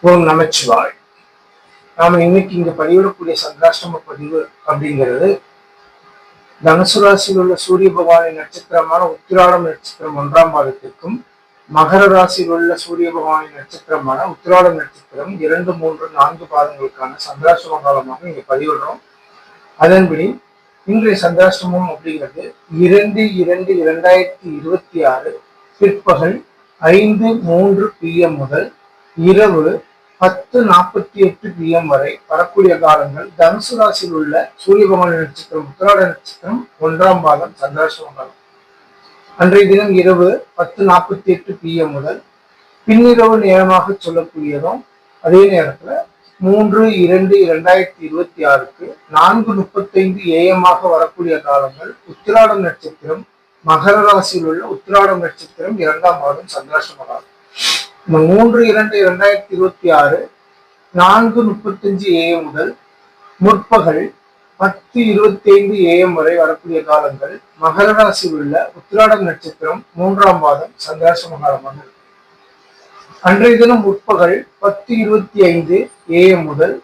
ஓம் நமச்சிவாய். நாம இன்னைக்கு இங்க பதிவிடக்கூடிய சந்திராஷ்டம பதிவு அப்படிங்கிறது தனுசு ராசியில் உள்ள சூரிய பகவானின் நட்சத்திரமான உத்திராடம் நட்சத்திரம் 1ஆம் பாதத்திற்கும், மகர ராசியில் உள்ள சூரிய பகவானின் நட்சத்திரமான உத்திராடம் நட்சத்திரம் 2, 3, 4 பாதங்களுக்கான சந்திராஷ்டம காலமாக இங்க பதிவிடுறோம். அதன்படி இன்றைய சந்திராஷ்டமம் அப்படிங்கிறது 2/2/2026 பிற்பகல் 5:03 PM முதல் இரவு 10:48 PM வரை வரக்கூடிய காலங்கள் தனுசு ராசியில் உள்ள சூரிய பகவான் நட்சத்திரம் உத்திராட நட்சத்திரம் 1ஆம் பாதம் சந்திராஷ்டம காலம். அன்றைய தினம் இரவு 10:48 PM முதல் பின்னிரவு நேரமாக சொல்லக்கூடியதும், அதே நேரத்துல 3/2/2026 4:35 AM வரக்கூடிய காலங்கள் உத்திராடம் நட்சத்திரம் மகர ராசியில் உள்ள உத்திராடம் நட்சத்திரம் 2ஆம் பாதம் சந்திராஷ்டம காலம். இந்த 3/2/2026 4:35 AM முதல் முற்பகல் 10:25 AM வரை வரக்கூடிய காலங்கள் மகர ராசியில் உள்ள உத்திராடம் நட்சத்திரம் 3ஆம் பாதம் சந்திராஷ்டம காலமாக இருக்கு. அன்றைய தினம் முற்பகல் 10:25 AM முதல்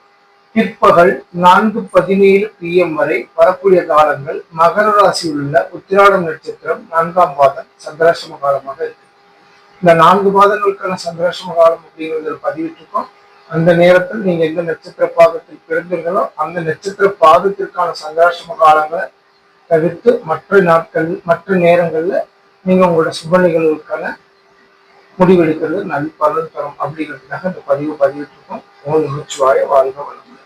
பிற்பகல் 4:17 PM வரை வரக்கூடிய காலங்கள் மகர ராசியில் உள்ள உத்திராடம் நட்சத்திரம் 4ஆம் பாதம் சந்திராஷ்டம காலமாக இருக்கு. இந்த 4 பாதங்களுக்கான சந்திராஷ்டம காலம் அப்படிங்கிறத பதிவிட்டிருக்கோம். அந்த நேரத்தில் நீங்க எந்த நட்சத்திர பாதத்தில் பிறந்தீர்களோ அந்த நட்சத்திர பாதத்திற்கான சந்திராஷ்டம காலங்களை தவிர்த்து மற்ற நேரங்கள்ல நீங்க உங்களோட சுப நிகழ்வுக்கான முடிவெடுக்கிறது நல்ல பலன் தரும் அப்படிங்கிறதுக்காக இந்த பதிவிட்டிருக்கோம். ஓம் நமச்சிவாய, வாழ்க வளமுடன்.